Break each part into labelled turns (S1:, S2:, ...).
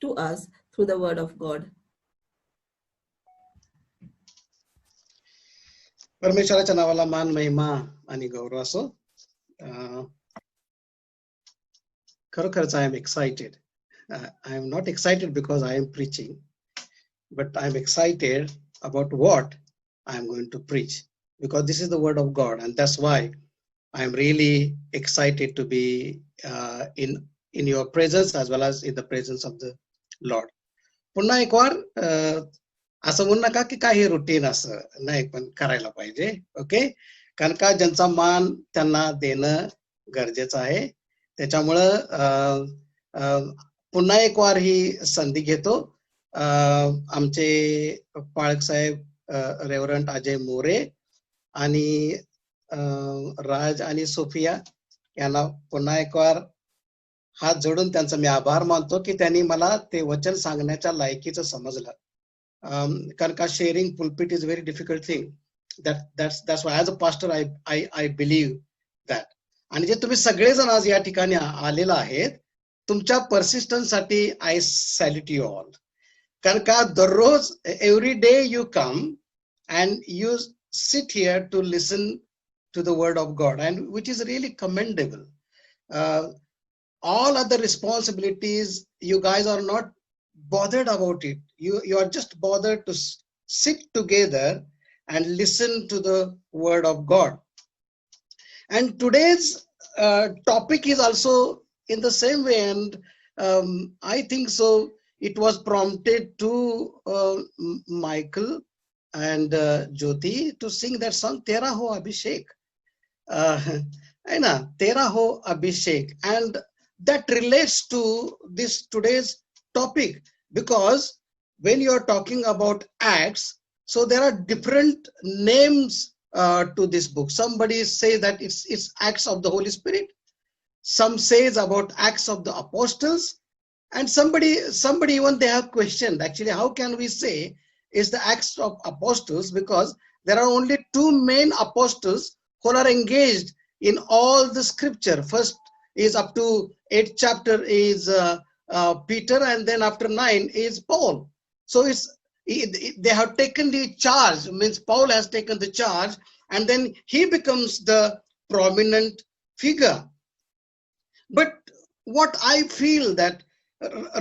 S1: to us through the word of God.
S2: परमेश्वराच्या नावाला मान महिमा आणि गौरव असो. खरोखरच I am excited. I am not excited because I am preaching, but I am excited about what I am going to preach, because this is the word of God, and that's why I am really excited to be in your presence as well as in the presence of the Lord. पुन्हा एक वार असं म्हणू नका की काही routine असं नाही, पण करायला पाहिजे. ओके, कारण का ज्यांचा मान त्यांना देणं गरजेचं आहे. त्याच्यामुळं पुन्हा एक वार ही संधी घेतो. आमचे पाळक साहेब रेव्हरंट अजय मोरे आणि राज आणि सोफिया यांना पुन्हा एक वार हात जोडून त्यांचा मी आभार मानतो की त्यांनी मला ते वचन सांगण्याच्या लायकीचं समजलं. कारण का sharing pulpit is very difficult thing. that's why as a pastor I believe that. आणि जे तुम्ही सगळेजण आज या ठिकाणी आलेला आहेत, तुमच्या पर्सिस्टन्स साठी आय सॅल्यूट यू ऑल. कारण का दररोज every day you come and you sit here to listen to the word of God, and which is really commendable. All other responsibilities, you guys are not bothered about it. You are just bothered to sit together and listen to the word of God. And today's topic is also in the same way, and I think so it was prompted to Michael and Jyoti to sing that song Tera Ho Abhishek. Tera Ho Abhishek, and that relates to this today's topic, because when you are talking about Acts, so there are different names to this book. Somebody says that it's Acts of the Holy Spirit. Some says about Acts of the Apostles, and somebody even they have questioned actually how can we say is the Acts of Apostles, because there are only two main apostles who are engaged in all the scripture. First is up to 8th chapter is Peter, and then after 9 is Paul. So they have taken the charge, means Paul has taken the charge, and then he becomes the prominent figure. But what I feel that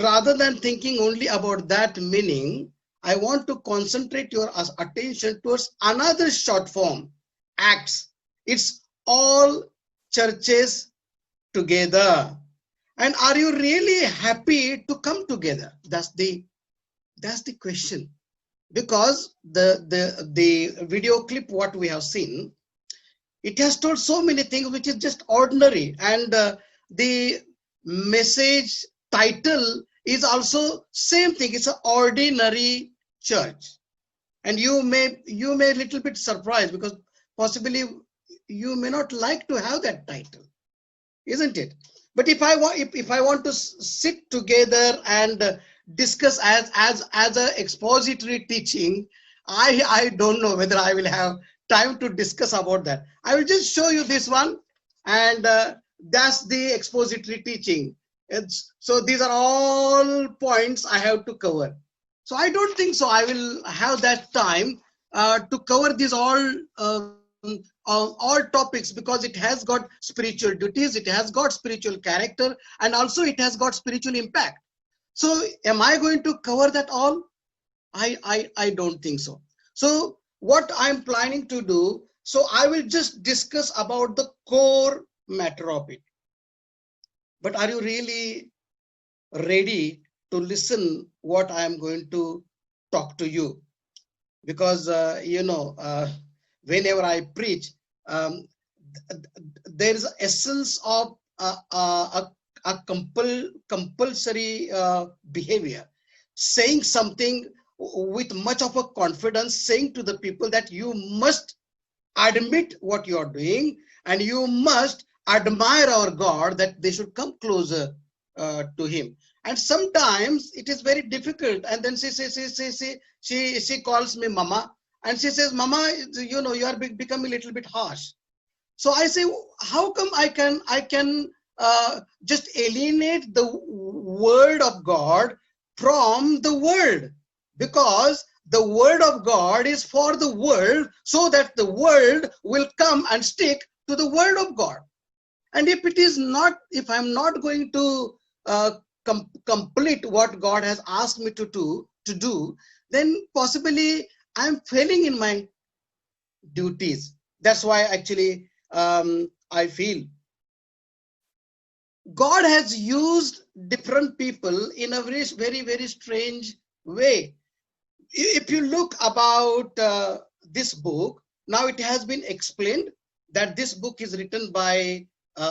S2: rather than thinking only about that meaning, I want to concentrate your attention towards another short form, Acts. It's all churches together. And are you really happy to come together? That's the question. Because the video clip what we have seen, it has told so many things which is just ordinary, and the message title is also same thing. It's an ordinary church, and you may little bit surprised, because possibly you may not like to have that title, isn't it? But if I want to sit together and discuss as a expository teaching, I don't know whether I will have time to discuss about that. I will just show you this one, and that's the expository teaching. So these are all points I have to cover. So I don't think so I will have that time to cover these all topics, because it has got spiritual duties, it has got spiritual character, and also it has got spiritual impact. So am I going to cover that all? I don't think so. So what I'm planning to do, so I will just discuss about the core matter of it. But are you really ready to listen what I am going to talk to you? Because whenever I preach, there is an essence of a compulsory behavior, saying something with much of a confidence, saying to the people that you must admit what you are doing, and you must admire our God, that they should come closer to him. And sometimes it is very difficult, and then she calls me mama, and she says, mama, you are becoming a little bit harsh. So I say, how come I can just alienate the word of God from the world, because the word of God is for the world, so that the world will come and stick to the word of God. And if it is not, if I'm not going to complete what God has asked me to do, then possibly I'm failing in my duties. That's why actually I feel God has used different people in a very strange way. If you look about this book, now it has been explained that this book is written by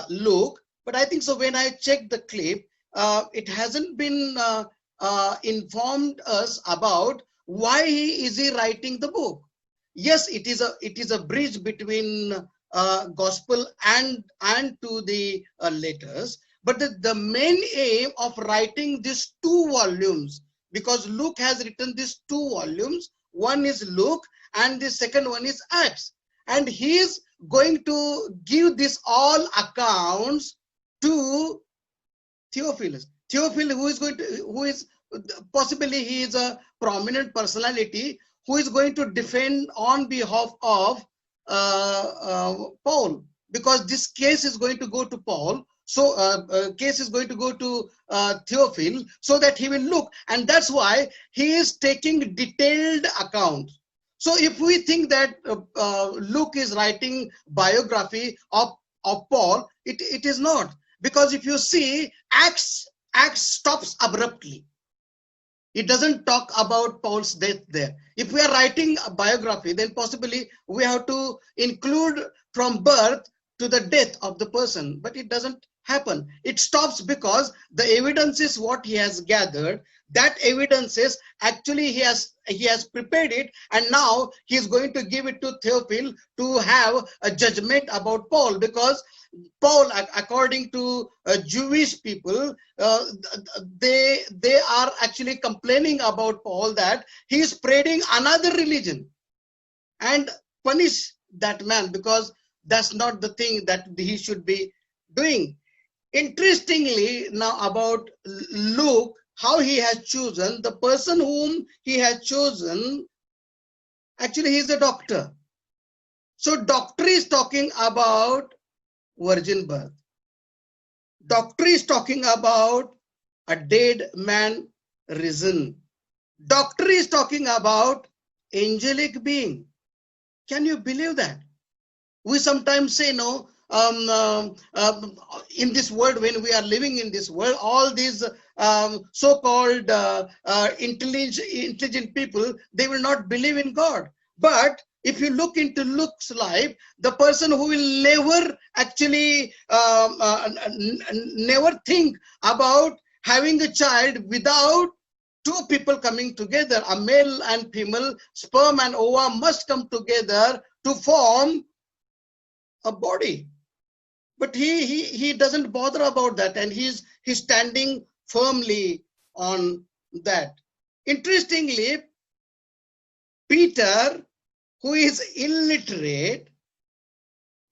S2: Luke, but I think so when I checked the clip, it hasn't been informed us about why is he writing the book. Yes, it is a bridge between gospel and to the letters, but the main aim of writing these two volumes, because Luke has written these two volumes, one is Luke and the second one is Acts, and he is going to give this all accounts to Theophilus. Theophilus, who is possibly he is a prominent personality who is going to defend on behalf of Paul, because this case is going to go to Paul. So case is going to go to Theophil, so that he will look, and that's why he is taking detailed account. So if we think that Luke is writing biography of Paul, it is not, because if you see Acts stops abruptly. It doesn't talk about Paul's death there. If we are writing a biography, then possibly we have to include from birth to the death of the person, but it doesn't happen. It stops because the evidence is what he has gathered. That evidence is actually he has prepared it, and now he is going to give it to Theophil to have a judgment about Paul, because Paul, according to Jewish people, they are actually complaining about Paul that he is spreading another religion, and punish that man, because that's not the thing that he should be doing. Interestingly, now about Luke, how he has chosen the person whom he has chosen. Actually, he is a doctor. So doctor is talking about virgin birth. Doctor is talking about a dead man risen. Doctor is talking about angelic being. Can you believe that? We sometimes say, no, in this world, when we are living in this world, all these so-called intelligent people, they will not believe in God. But if you look into Luke's life, the person who will never actually never think about having a child without two people coming together, a male and female, sperm and ova must come together to form a body. But he doesn't bother about that, and he's standing firmly on that. Interestingly, Peter, who is illiterate,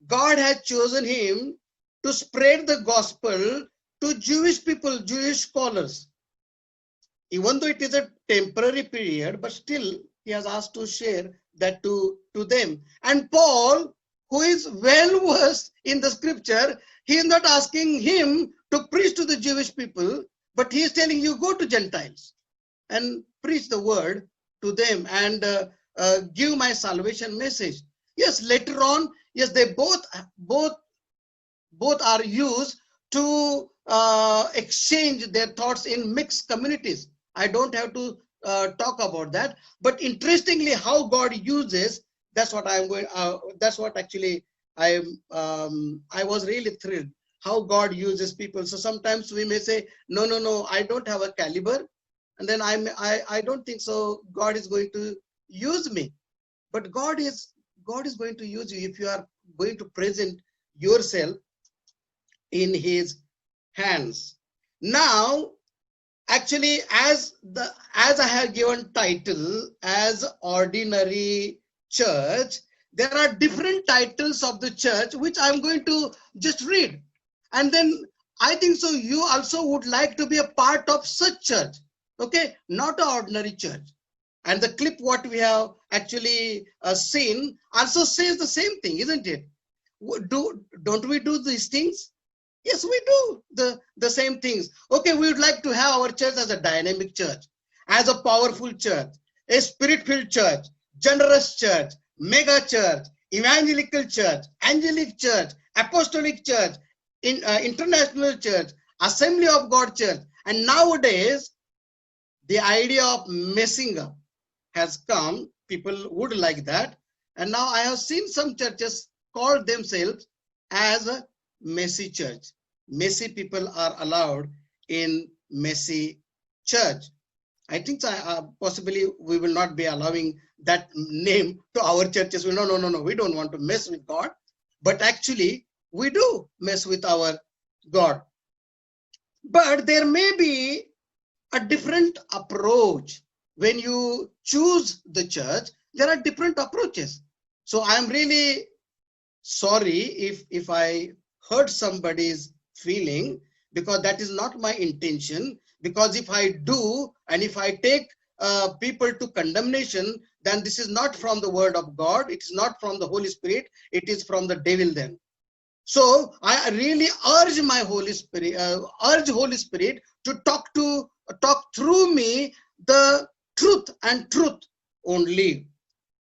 S2: God has chosen him to spread the gospel to Jewish people, Jewish scholars. Even though it is a temporary period, but still he has asked to share that to them. And Paul, who is well versed in the scripture, he is not asking him to preach to the Jewish people, but he is telling you, go to Gentiles and preach the word to them and give my salvation message. Yes, later on, yes, they both are used to exchange their thoughts in mixed communities. I don't have to talk about that, but interestingly, how God uses, that's what I'm going. That's what actually I was really thrilled how God uses people. So sometimes we may say, no, I don't have a caliber, and then I don't think so. God is going to use me, but God is going to use you if you are going to present yourself in His hands. Now, actually, as I have given title as ordinary church, there are different titles of the church which I'm going to just read, and then I think so you also would like to be a part of such church. Okay, not an ordinary church. And the clip what we have actually seen also says the same thing, isn't it? Don't we do these things? Yes, we do the same things. Okay, we would like to have our church as a dynamic church, as a powerful church, a spirit-filled church, generous church, mega church, evangelical church, angelic church, apostolic church, international church, assembly of God church. And nowadays, the idea of messing up has come. People would like that. And now I have seen some churches call themselves as a messy church. Messy people are allowed in messy church. I think possibly we will not be allowing that name to our churches. No, we don't want to mess with God. But actually, we do mess with our God. But there may be a different approach. When you choose the church, there are different approaches. So I am really sorry if I hurt somebody's feeling, because that is not my intention. Because if I do, and if I take people to condemnation, then this is not from the word of God. It is not from the Holy Spirit. It is from the devil then. So I really urge my Holy Spirit, Holy Spirit to talk through me the truth and truth only.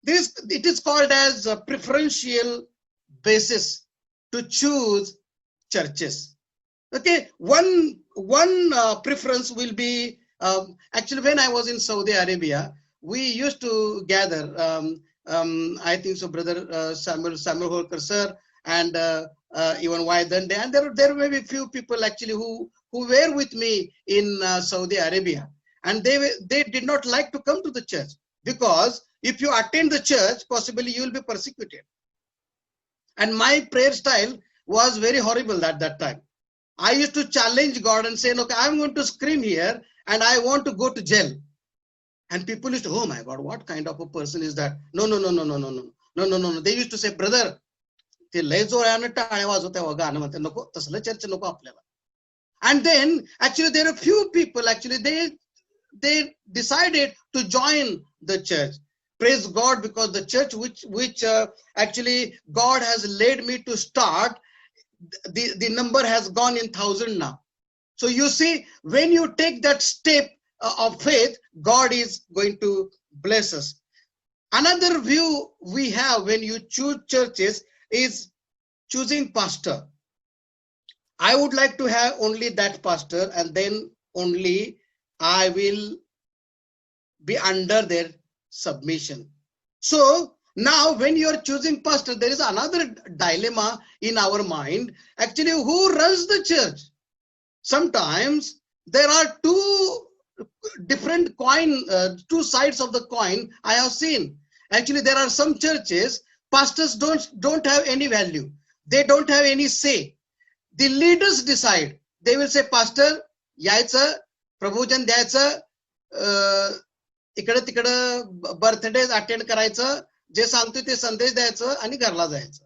S2: It is called as a preferential basis to choose churches. Okay, one preference will be actually when I was in Saudi Arabia, we used to gather. I think so, Brother Samuel Holker sir, and even Wydande, and there may be few people actually who were with me in Saudi Arabia, and they did not like to come to the church, because if you attend the church, possibly you will be persecuted. And my prayer style was very horrible at that time. I used to challenge God and say, look, I'm going to scream here and I want to go to jail. And people used to, oh my God, what kind of a person is that? No. They used to say, brother, and then actually there are few people actually they decided to join the church. Praise God, because the church which actually God has led me to start, the number has gone in 1,000 now. So you see, when you take that step of faith, God is going to bless us. Another view we have when you choose churches is choosing pastor. I would like to have only that pastor, and then only I will be under their submission. So now when you are choosing pastor, there is another dilemma in our mind. Actually, who runs the church? Sometimes there are two different two sides of the coin I have seen. Actually, there are some churches, pastors don't have any value. They don't have any say. The leaders decide. They will say, pastor, yaitsa, प्रभोजन द्यायचं, इकडे तिकडे birthdays attend करायचं, जे सांगतोय ते संदेश द्यायचं आणि घरला जायचं.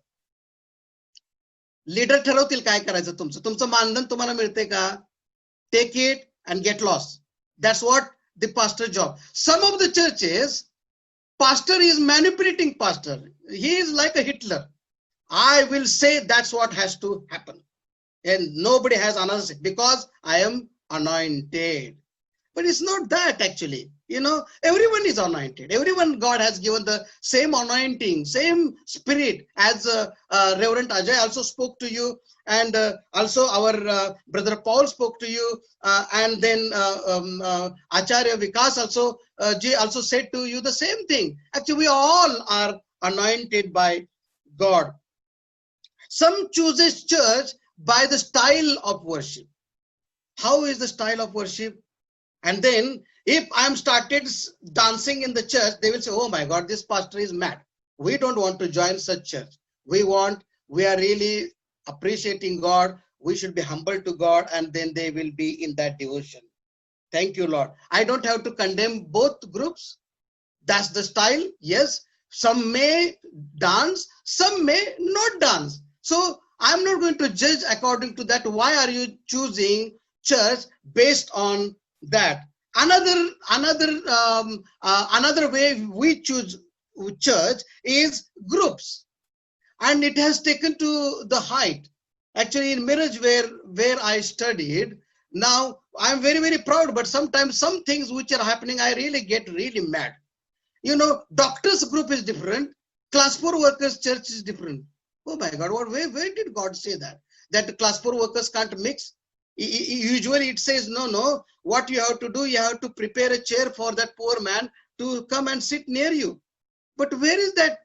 S2: लीडर ठरवतील काय करायचं. तुमचं मानधन तुम्हाला मिळते का? Take it and get lost. That's what the pastor job. Some of the churches, pastor is manipulating pastor. He is like a Hitler. I will say that's what has to happen. And nobody has another say, because I am anointed. But it's not that actually. You know, everyone is anointed. Everyone, God has given the same anointing, same spirit, as Reverend Ajay also spoke to you, and also our brother Paul spoke to you, and then Acharya Vikas also said to you the same thing. Actually, we all are anointed by God. Some chooses church by the style of worship. How is the style of worship? And then if I'm started dancing in the church, they will say, oh my God, this pastor is mad. We don't want to join such church. We are really appreciating God. We should be humble to God, and then they will be in that devotion. Thank you, Lord. I don't have to condemn both groups. That's the style. Yes, some may dance, some may not dance. So I'm not going to judge according to that. Why are you choosing church based on that? Another way we choose church is groups, and it has taken to the height. Actually, in Miraj, where I studied, now I'm very proud. But sometimes some things which are happening, I really get really mad. You know, doctors group is different. Class 4 workers church is different. Oh my God, where did God say that? That class 4 workers can't mix? Usually it says, no, what you have to do, you have to prepare a chair for that poor man to come and sit near you. But where is that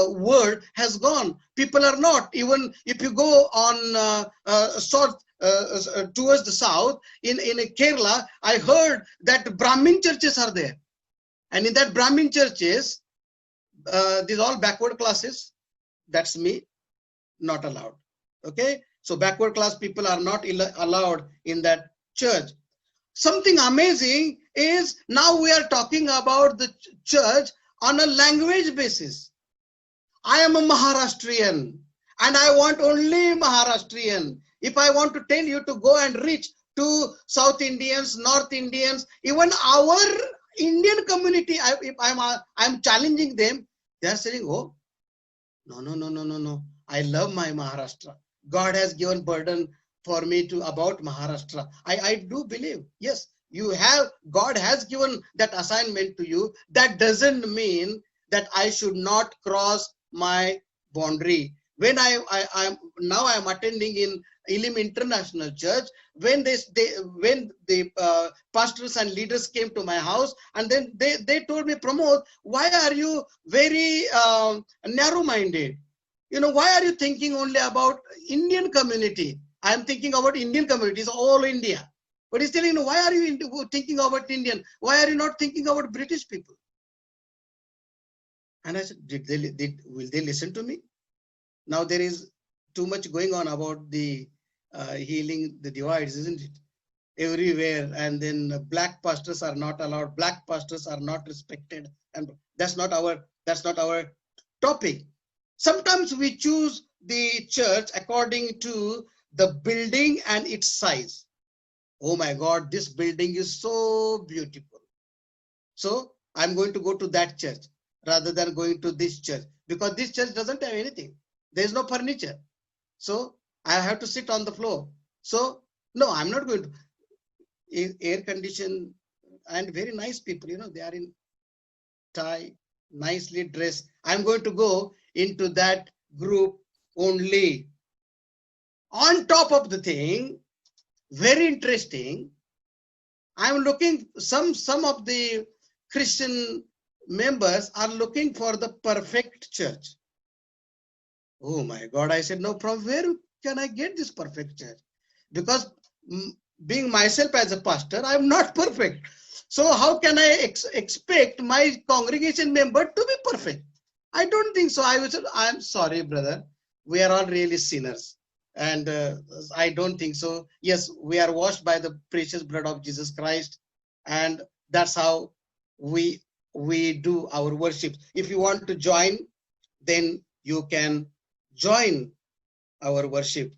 S2: word has gone? People are not. Even if you go on south, towards the south, in Kerala, I heard that Brahmin churches are there. And in that Brahmin churches, these all backward classes, that's me, not allowed. Okay, so backward class people are not allowed in that church. Something amazing is now we are talking about the church on a language basis. I am a Maharashtrian and I want only Maharashtrian. If I want to tell you to go and reach to South Indians, North Indians, even our Indian community, if I'm challenging them, they are saying, oh, no. I love my Maharashtra. God has given burden for me to about Maharashtra. I do believe, yes, God has given that assignment to you. That doesn't mean that I should not cross my boundary. When I'm attending in Elim International Church, when the pastors and leaders came to my house, and then they told me, Pramod, why are you very narrow-minded? You know, why are you thinking only about Indian community? I'm thinking about Indian communities, all India. But he's telling you, why are you thinking about Indian? Why are you not thinking about British people? And I said, will they listen to me? Now there is too much going on about the healing the divides, isn't it? Everywhere, and then black pastors are not allowed, black pastors are not respected, and that's not our topic. Sometimes we choose the church according to the building and its size. Oh my God, this building is so beautiful. So I'm going to go to that church rather than going to this church, because this church doesn't have anything. There's no furniture. So I have to sit on the floor. So no, I'm not going to. Air conditioned and very nice people, you know, they are in tie, nicely dressed. I'm going to go into that group only. On top of the thing, very interesting, I'm looking, some of the Christian members are looking for the perfect church. Oh my God, I said, no, from where can I get this perfect church? Because being myself as a pastor, I'm not perfect. So how can I expect my congregation member to be perfect? I don't think so. I'm sorry, brother. We are all really sinners. And I don't think so. Yes, we are washed by the precious blood of Jesus Christ. And that's how we do our worship. If you want to join, then you can join our worship.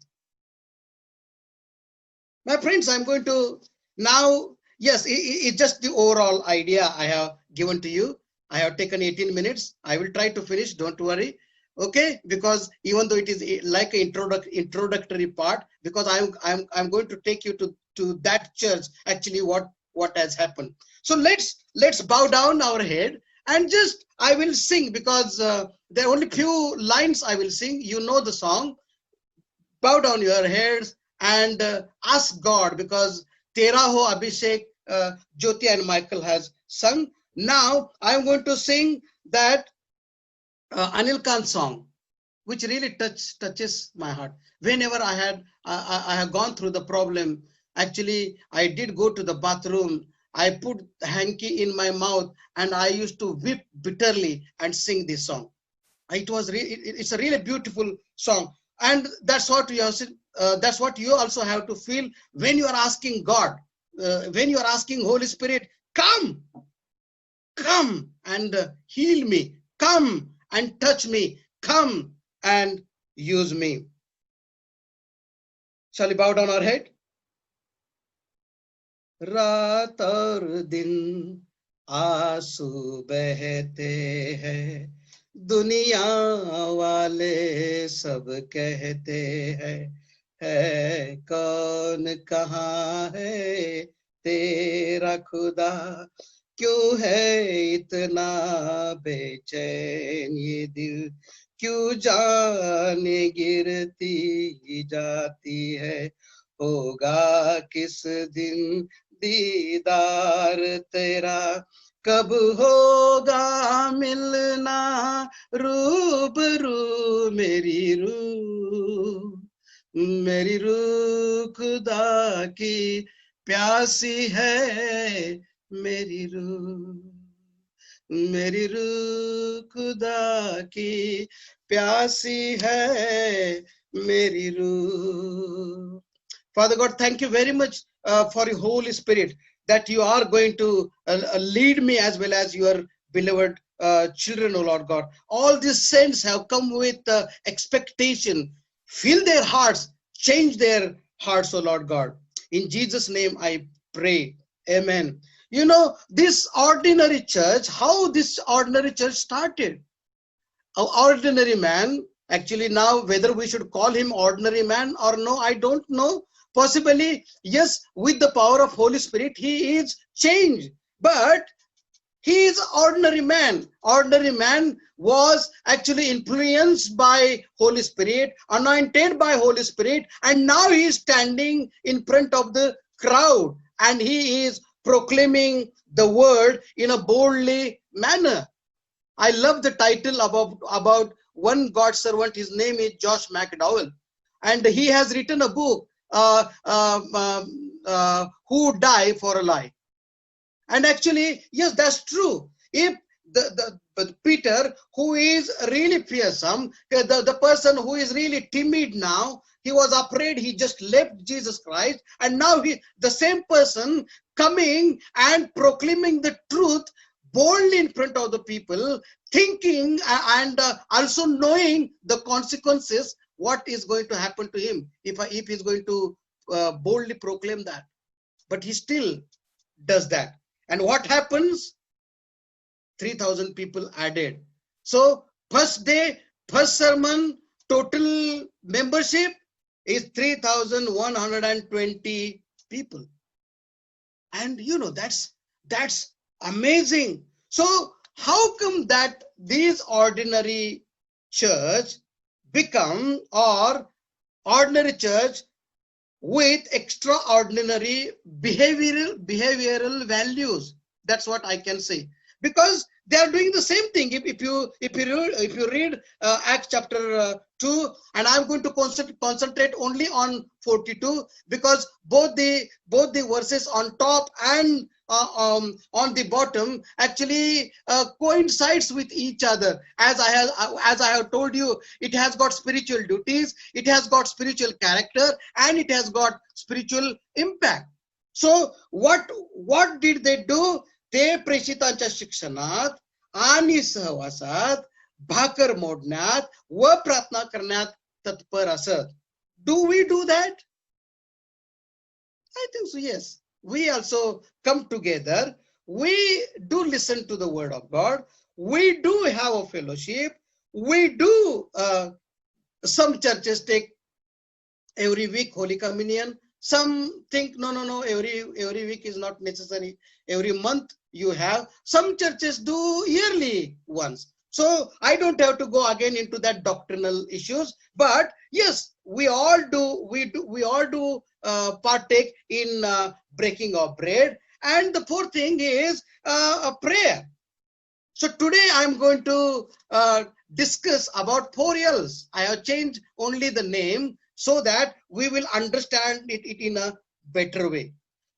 S2: My friends, I'm going to now, yes, it's just the overall idea I have given to you. I have taken 18 minutes. I will try to finish, don't worry. Okay, because even though it is like an introductory part, because I'm going to take you to that church, actually what has happened. So let's bow down our head and just I will sing, because there are only few lines I will sing. You know the song. Bow down your heads and ask God, because Tera Ho Abhishek, Jyoti and Michael has sung. Now I'm going to sing that Anil Khan song, which really touches my heart. Whenever I have gone through the problem, actually I did go to the bathroom. I put hanky in my mouth and I used to weep bitterly and sing this song. It's a really beautiful song, and that's what you also have to feel when you are asking God, when you are asking Holy Spirit, come and heal me, come and touch me, come and use me. Shall we bow down our head? रात और दिन आंसू बहते हैं, दुनिया वाले सब कहते हैं, है कौन कहाँ है तेरा खुदा, क्यों है इतना बेचैन ये दिल, क्यों जाने गिरती जाती है, होगा किस दिन दीदार तेरा, कब होगा मिलना रूबरू, मेरी रूह खुदा की प्यासी है, मेरी रूह खुदा की प्यासी है, मेरी रूह. Father God, thank you very much for your Holy Spirit, that you are going to lead me as well as your beloved children, O Lord God. All these saints have come with expectation. Fill their hearts, change their hearts, O Lord God. In Jesus' name I pray. Amen. You know, this ordinary church, how this ordinary church started. An ordinary man, actually now whether we should call him ordinary man or no, I don't know. Possibly, yes, with the power of Holy Spirit, he is changed. But he is ordinary man. Ordinary man was actually influenced by Holy Spirit, anointed by Holy Spirit, and now he is standing in front of the crowd and he is proclaiming the word in a boldly manner. I love the title about one God servant. His name is Josh McDowell, and he has written a book, Who Die for a Lie. And actually, yes, that's true. If the Peter, who is really fearsome, the person who is really timid now, he was afraid, he just left Jesus Christ, and now the same person coming and proclaiming the truth boldly in front of the people, thinking and also knowing the consequences, what is going to happen to him if he's going to boldly proclaim that. But he still does that. And what happens? 3,000 people added. So first day, first sermon, total membership is 3,120 people. And you know, that's amazing. So how come that these ordinary church become or ordinary church with extraordinary behavioral values? That's what I can say, because they are doing the same thing. If you read Acts chapter 2, and I'm going to concentrate only on 42, because both the verses on top and on the bottom actually coincides with each other. As I have told you, it has got spiritual duties, it has got spiritual character, and it has got spiritual impact. So what did they do? ते प्रेषितांच्या शिक्षणात आणि सहवासात भाकर मोडण्यात व प्रार्थना करण्यात तत्पर असत. Do we do that? I think so, yes. We also come together. We do listen to the word of God. We do have a fellowship. We do, some churches take every week Holy Communion. Some think, no, every week is not necessary. Every month you have. Some churches do yearly once. So I don't have to go again into that doctrinal issues. But yes, we all do partake in breaking of bread. And the fourth thing is a prayer. So today I'm going to discuss about 4 L's. I have changed only the name so that we will understand it in a better way.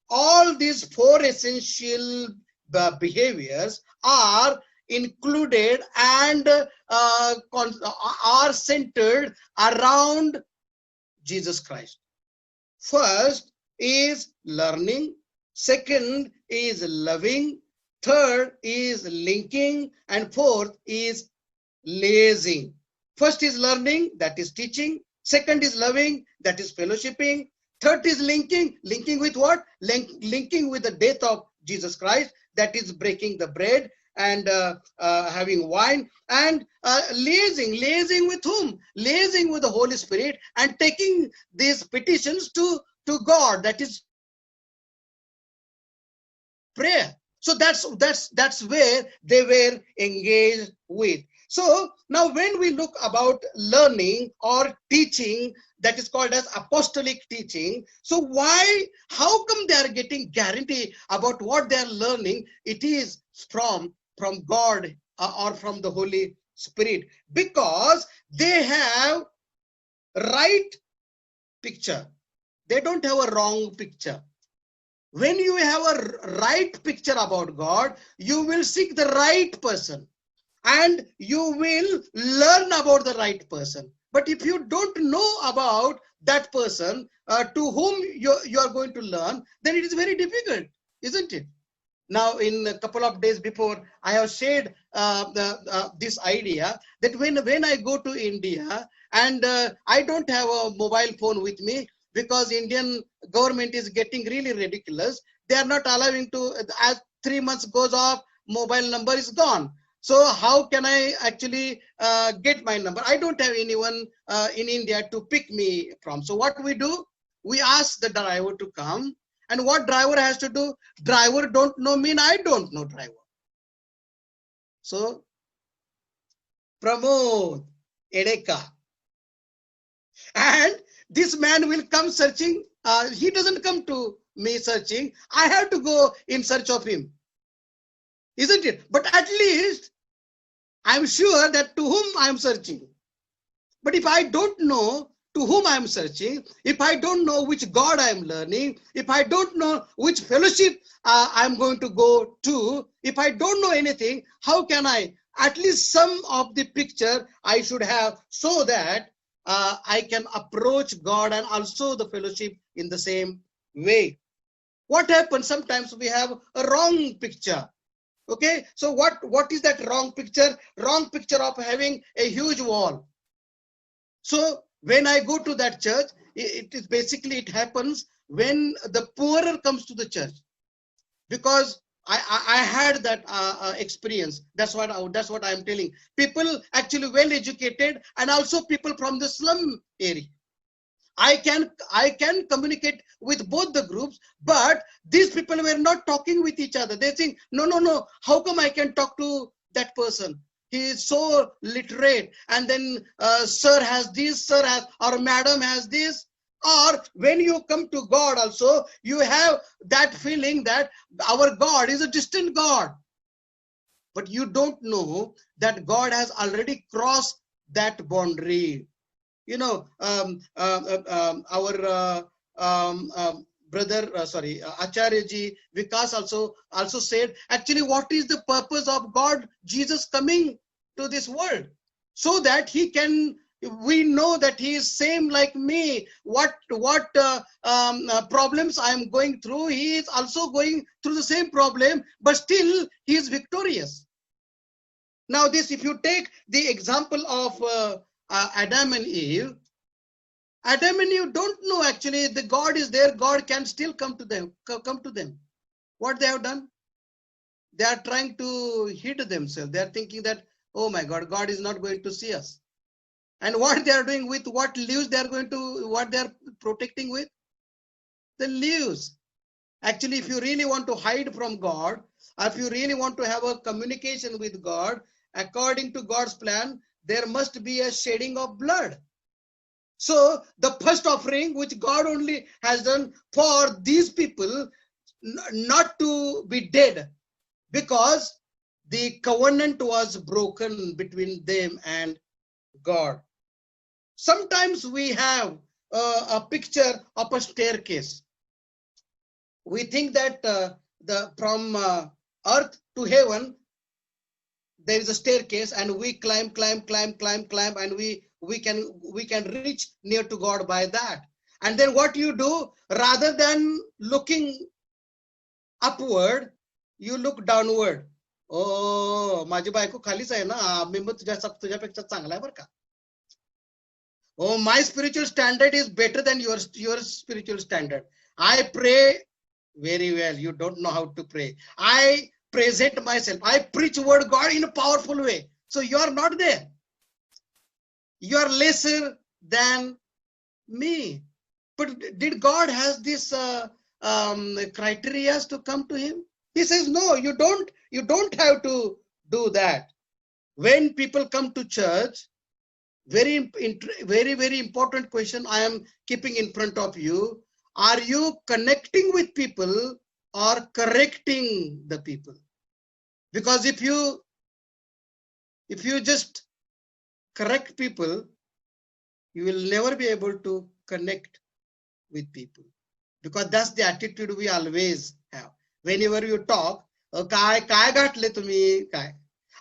S2: All these 4 essential behaviors are included and are centered around Jesus Christ. First is learning, second is loving, third is linking, and fourth is liaising. First is learning, that is teaching. Second is loving, that is fellowshipping. Third is linking with what? Linking with the death of Jesus Christ, that is breaking the bread and having wine, and liaising with whom? Liaising with the Holy Spirit and taking these petitions to God, that is prayer. So that's where they were engaged with. So now when we look about learning or teaching, that is called as apostolic teaching. So how come they are getting guarantee about what they are learning? It is from God or from the Holy Spirit, because they have right picture. They don't have a wrong picture. When you have a right picture about God, you will seek the right person and you will learn about the right person. But if you don't know about that person to whom you are going to learn, then it is very difficult, isn't it? Now, in a couple of days before, I have shared this idea that when I go to India and I don't have a mobile phone with me, because Indian government is getting really ridiculous. They are not allowing to, as 3 months goes off, mobile number is gone. So how can I actually get my number? I don't have anyone in India to pick me from. So what we do, we ask the driver to come. And what driver has to do? Driver don't know mean I don't know driver. So Pramod Edeka. And this man will come searching. He doesn't come to me searching. I have to go in search of him. Isn't it? But at least I'm sure that to whom I'm searching. But if I don't know to whom I'm searching, if I don't know which God I'm learning, if I don't know which fellowship I'm going to go to, if I don't know anything, how can I? At least some of the picture I should have, so that I can approach God and also the fellowship in the same way. What happens? Sometimes we have a wrong picture. Okay, so what is that wrong picture? Wrong picture of having a huge wall. So when I go to that church, it happens when the poorer comes to the church, because I had that experience. That's what I'm telling. People actually well educated and also people from the slum area. I can communicate with both the groups, but these people were not talking with each other. They think, no, how come I can talk to that person? He is so literate, and then sir has this, sir has, or madam has this. Or when you come to God also, you have that feeling that our God is a distant God. But you don't know that God has already crossed that boundary. You know, our brother, Acharya-ji, Vikas also said, actually, what is the purpose of God, Jesus coming to this world? So that he can, we know that he is same like me. What problems I am going through, he is also going through the same problem, but still he is victorious. Now this, if you take the example of Adam and Eve, Adam and Eve don't know actually the God is there. God can still come to them. What they have done? They are trying to hide themselves. They are thinking that, oh my God, God is not going to see us. And what they are doing with what leaves they are going to, what they are protecting with? The leaves. Actually, if you really want to hide from God, or if you really want to have a communication with God, according to God's plan, there must be a shedding of blood. So the first offering which God only has done for these people not to be dead, because the covenant was broken between them and God. Sometimes we have a picture of a staircase. We think that from earth to heaven there is a staircase, and we climb, and we can reach near to God by that. And then what you do, rather than looking upward, you look downward. Oh, माझी बायको खालीच आहे ना, मी मग तुझ्यापेक्षा चांगला आहे बरं का. Oh, my spiritual standard is better than your spiritual standard. I pray very well. You don't know how to pray. I present myself. I preach word God in a powerful way. So you are not there. You are lesser than me. But did God has this criteria to come to him? He says, no, you don't have to do that. When people come to church, very, very important question I am keeping in front of you. Are you connecting with people or correcting the people? Because if you just correct people, you will never be able to connect with people, because that's the attitude we always have. Whenever you talk, काय घातले तुम्ही काय,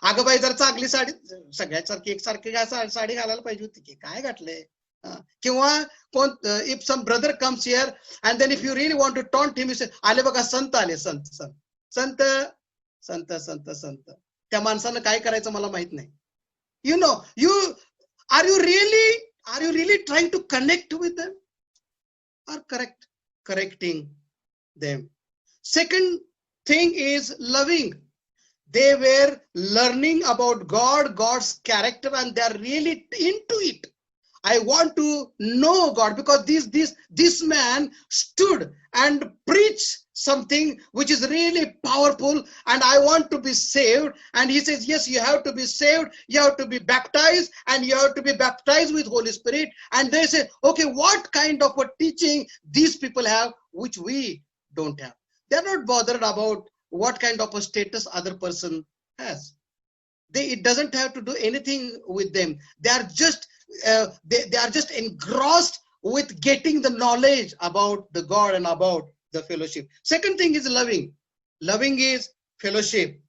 S2: अगं by जर चांगली साडी सगळ्यासारखी एकसारखी साडी घालायला पाहिजे होती की काय घातले. किंवा कोण, if some brother comes here and then if you really want to taunt him, you say आले बघा संत आले, संत संत संत संत संत संत. त्या माणसानं काय करायचं मला माहित नाही. You know, are you really trying to connect with them or correcting them? Second thing is loving. They were learning about God, God's character, and they are really into it. I want to know God, because this man stood and preached something which is really powerful, and I want to be saved. And he says, yes, you have to be saved, you have to be baptized, and you have to be baptized with Holy Spirit. And they say, okay, what kind of a teaching these people have which we don't have? They're not bothered about what kind of a status other person has. It doesn't have to do anything with them. They are just they are just engrossed with getting the knowledge about the God and about the fellowship. Second thing is loving. Loving is fellowship.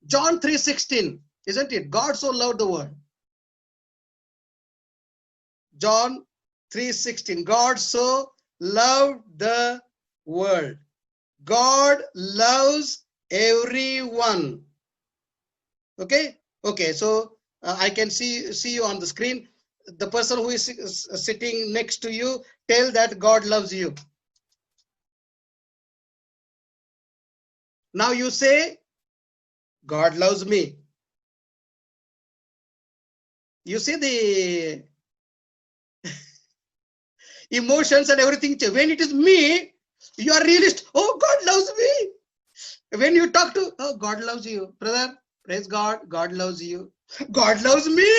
S2: John 3:16, isn't it? God so loved the world. John 3:16. God so loved the world. God loves everyone. Okay. So I can see you on the screen. The person who is sitting next to you, tell that God loves you. Now you say, God loves me. You see the emotions and everything. When it is me, you are realist. Oh, God loves me. When you talk to, oh, God loves you, brother. Praise God. God loves you. God loves me.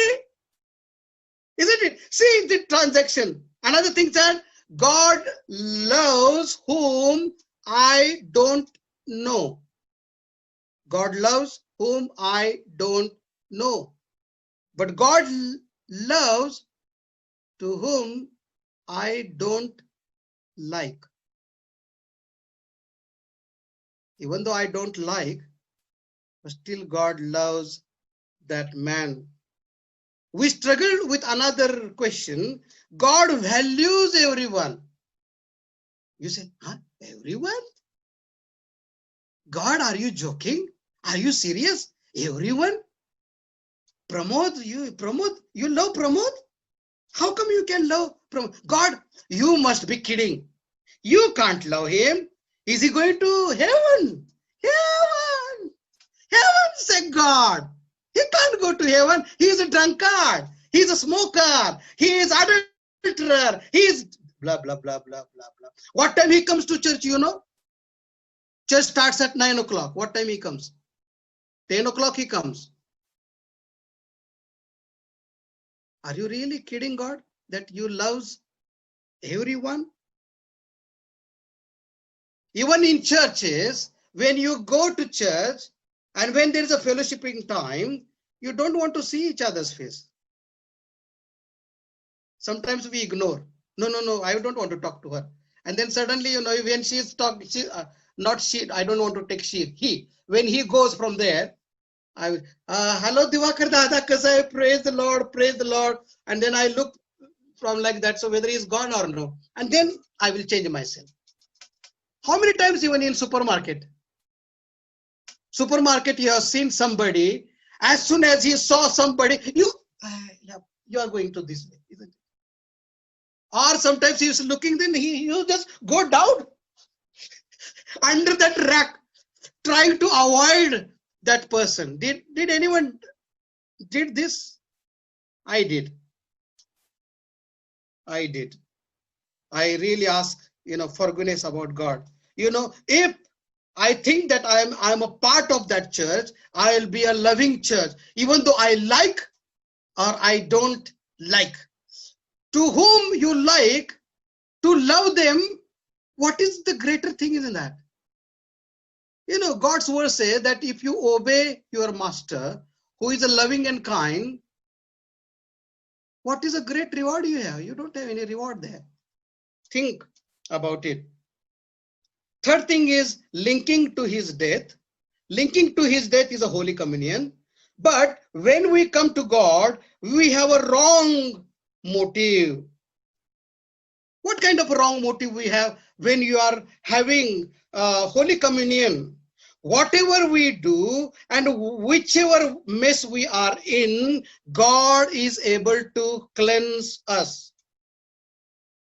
S2: Isn't it? See the transaction. Another thing that God loves whom I don't know. God loves whom I don't know. But God loves to whom I don't like. Even though I don't like, but still God loves that man. We struggled with another question. God values everyone. You say, huh? Everyone? God, are you joking? Are you serious? Everyone? Pramod, you love Pramod? How come you can love Pramod? God, you must be kidding. You can't love him. Is he going to heaven? Heaven! Heaven, say God. He can't go to heaven. He is a drunkard. He is a smoker. He is adulterer. He is blah, blah, blah, blah, blah, blah. What time he comes to church, you know? Church starts at 9 o'clock. What time he comes? 10 o'clock he comes. Are you really kidding God that you loves everyone? Even in churches, when you go to church and when there is a fellowshipping time, you don't want to see each other's face. Sometimes we ignore. No, I don't want to talk to her. And then suddenly, you know, when she is talking, not she, I don't want to take she, he. When he goes from there, I will, hello Diwakar Dada, kasai, praise the Lord, praise the Lord. And then I look from like that, so whether he's gone or no. And then I will change myself. How many times even in supermarket? Supermarket, you have seen somebody, as soon as he saw somebody, you are going to this way, isn't it? Or sometimes he is looking, then you just go down under that rack, trying to avoid that person. Did anyone did this? I did. I did. I really ask, forgiveness about God. If I think that I'm a part of that church, I'll be a loving church, even though I like or I don't like. To whom you like, to love them, what is the greater thing in that? God's word says that if you obey your master, who is a loving and kind, what is a great reward you have? You don't have any reward there. Think about it. Third thing is linking to his death. Linking to his death is a Holy Communion. But when we come to God, we have a wrong motive. What kind of wrong motive we have when you are having Holy Communion? Whatever we do and whichever mess we are in, God is able to cleanse us.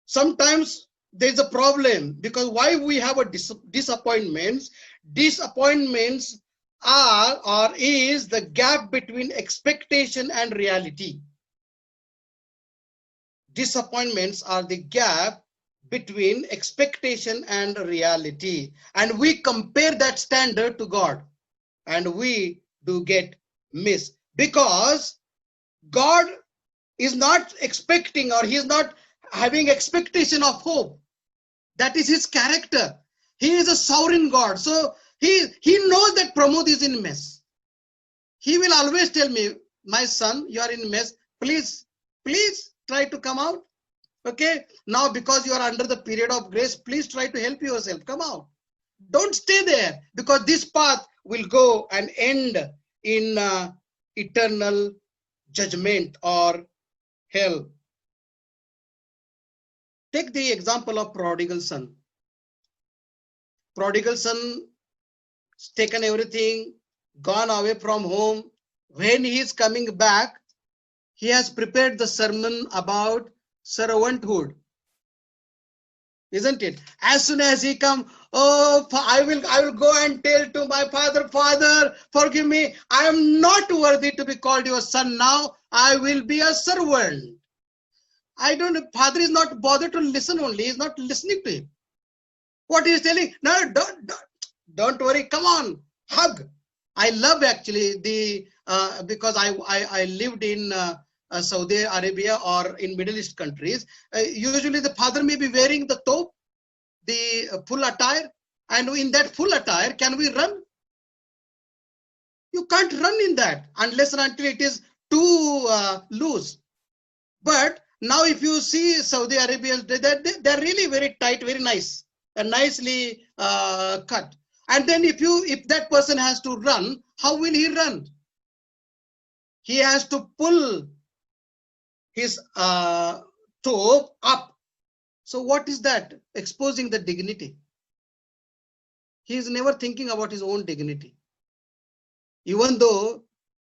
S2: Sometimes there's a problem because why we have a disappointments. Disappointments are or is the gap between expectation and reality. Disappointments are the gap between expectation and reality, and we compare that standard to God, and we do get missed because God is not expecting, or he is not having expectation of hope. That is his character. He is a sovereign God, so he knows that Pramod is in mess. He will always tell me, my son, you are in mess, please try to come out. Okay, now because you are under the period of grace, please try to help yourself, come out. Don't stay there, because this path will go and end in eternal judgment or hell. Take the example of prodigal son. Prodigal son has taken everything, gone away from home. When he is coming back, he has prepared the sermon about servanthood, isn't it? As soon as he come, oh, I will go and tell to my father, Father, forgive me, I am not worthy to be called your son. Now I will be a servant. I don't know, father is not bothered to listen only, he is not listening to him. What he is telling, no, don't worry, come on, hug. I love actually the because I lived in Saudi Arabia or in Middle East countries. Usually the father may be wearing the thobe, the full attire, and in that full attire, can we run? You can't run in that unless and until it is too loose. But now if you see Saudi Arabians, they're really very tight, very nice, and nicely cut. And then if that person has to run, how will he run? He has to pull his toe up. So what is that? Exposing the dignity. He is never thinking about his own dignity. Even though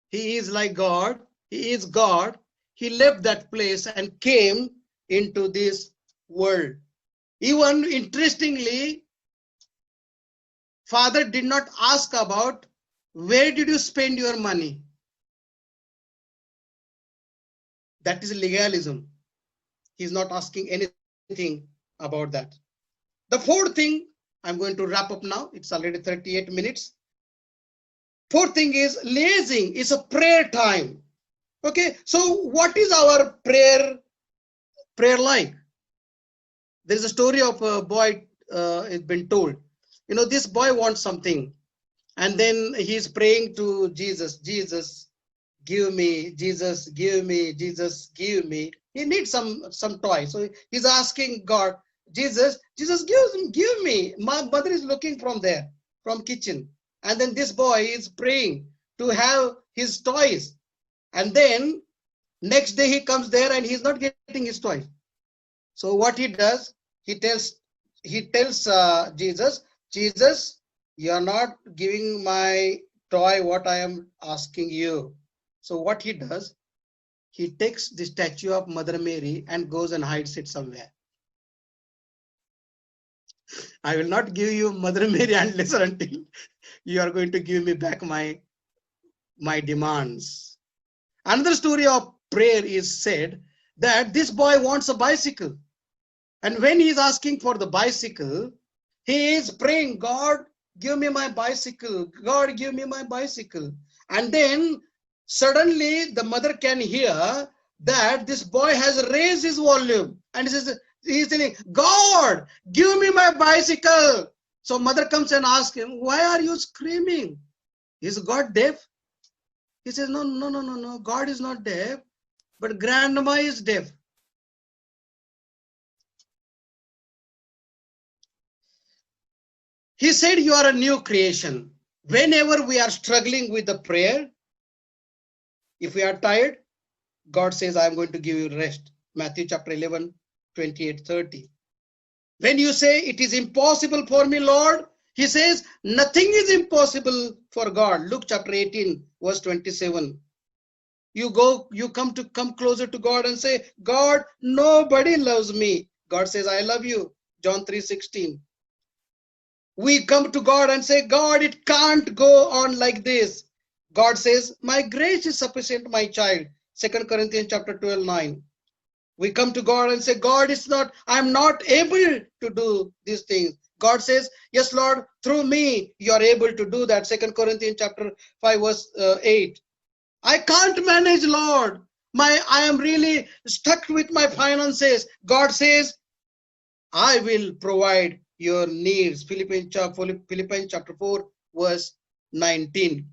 S2: he is like God, he is God, he left that place and came into this world. Even interestingly, father did not ask about where did you spend your money. That is legalism. He is not asking anything about that. The fourth thing, I'm going to wrap up now. It's already 38 minutes. Fourth thing is liaising. It's a prayer time. Okay, so what is our prayer like? There's a story of a boy, it's been told. This boy wants something, and then he's praying to Jesus. Jesus, give me. Jesus, give me. Jesus, give me. He needs some toy, so he's asking God, Jesus, give me. My mother is looking from there, from kitchen, and then this boy is praying to have his toys. And then next day he comes there and he's not getting his toy. So what he does, he tells Jesus, you are not giving my toy what I am asking you. So what he does, he takes the statue of Mother Mary and goes and hides it somewhere. I will not give you Mother Mary unless or until you are going to give me back my demands. Another story of prayer is said that this boy wants a bicycle. And when he is asking for the bicycle, he is praying, God, give me my bicycle. God, give me my bicycle. And then suddenly the mother can hear that this boy has raised his volume. And he is saying, God, give me my bicycle. So mother comes and asks him, why are you screaming? Is God deaf? He says, no. God is not deaf, but grandma is deaf. He said, you are a new creation. Whenever we are struggling with the prayer, if we are tired, God says, I am going to give you rest. Matthew chapter 11, 28, 30. When you say, it is impossible for me, Lord, he says, nothing is impossible for God. Luke chapter 18, verse 27. You come closer to God and say, God, nobody loves me. God says, I love you. John 3:16. We come to God and say, God, it can't go on like this. God says, my grace is sufficient, my child. 2 Corinthians chapter 12, 9. We come to God and say, God, I'm not able to do these things. God says, yes, Lord, through me, you are able to do that. 2 Corinthians chapter 5, verse 8. I can't manage, Lord. I am really stuck with my finances. God says, I will provide your needs. Philippians chapter 4, verse 19.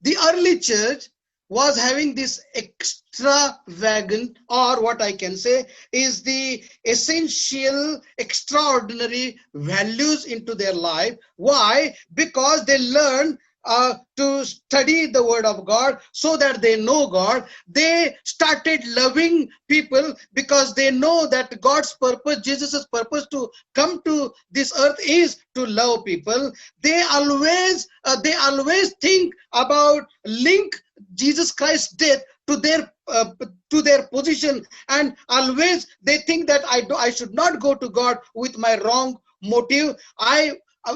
S2: The early church was having this extravagant, or what I can say is the essential, extraordinary values into their life. Why? Because they learned to study the word of God so that they know God. They started loving people because they know that God's purpose, Jesus' purpose to come to this earth is to love people. They always think about link Jesus Christ's death to their position, and always they think that I should not go to God with my wrong motive.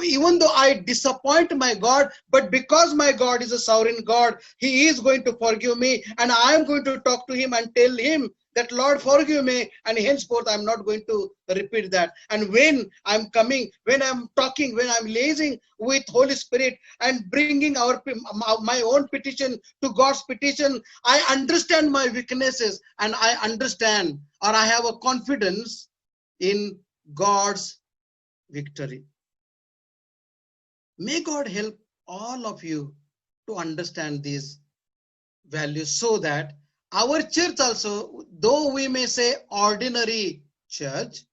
S2: Even though I disappoint my God, but because my God is a sovereign God, he is going to forgive me, and I am going to talk to him and tell him that, Lord, forgive me, and henceforth I'm not going to repeat that. And when I'm talking, when I'm liaising with Holy Spirit and bringing my own petition to God's petition, I understand my weaknesses, and I understand, or I have a confidence in God's victory. May God help all of you to understand these values so that our church also, though we may say ordinary church,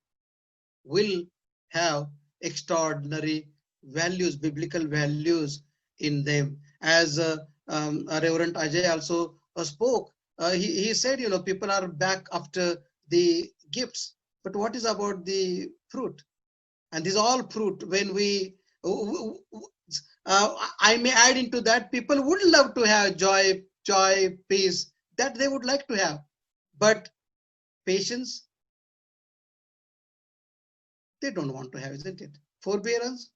S2: will have extraordinary values, biblical values in them. As Reverend Ajay also spoke, he said, people are back after the gifts, but what is about the fruit? And these all fruit, when we I may add into that, people would love to have joy, peace, that they would like to have, but patience, they don't want to have, isn't it? Forbearance,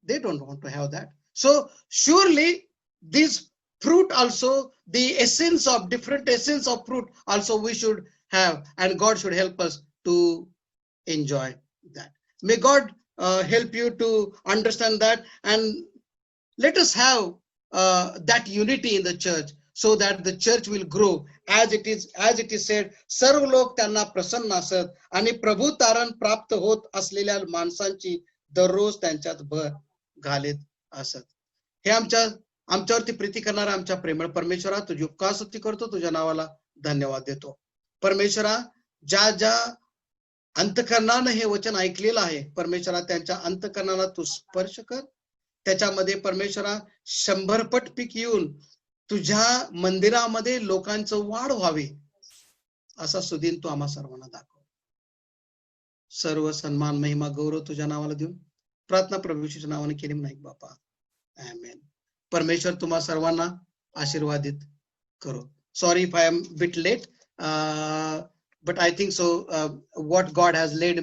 S2: they don't want to have that. So surely this fruit also, the different essence of fruit also we should have, and God should help us to enjoy that. May God help you to understand that, and let us have that unity in the church so that the church will grow as it is said, सर्व लोक त्यांना प्रसन्न असत आणि प्रभू तारण प्राप्त होत असलेल्या माणसांची दररोज त्यांच्यात भर घालीत असत. हे आमच्यावरती प्रीती करणारा आमच्या प्रेमळ परमेश्वरा, तुझी उपकार स्तुती करतो, तुझ्या नावाला धन्यवाद देतो. परमेश्वरा, ज्या अंतकरणाने हे वचन ऐकलेलं आहे, परमेश्वरा त्यांच्या अंतकरणाला तू स्पर्श कर. त्याच्यामध्ये परमेश्वरा 100 पट पीक येऊन तुझ्या मंदिरामध्ये लोकांचं वाढ व्हावे असा सुदीन तू आम्हा सर्वांना दाखव. सर्व सन्मान, महिमा, गौरव तुझ्या नावाला देऊन प्रार्थना प्रभू येशूच्या नावाने केली नाही बापा, आमेन. परमेश्वर तुम्हा सर्वांना आशीर्वादित करो. Sorry if I am a bit late, but I think so. What God has laid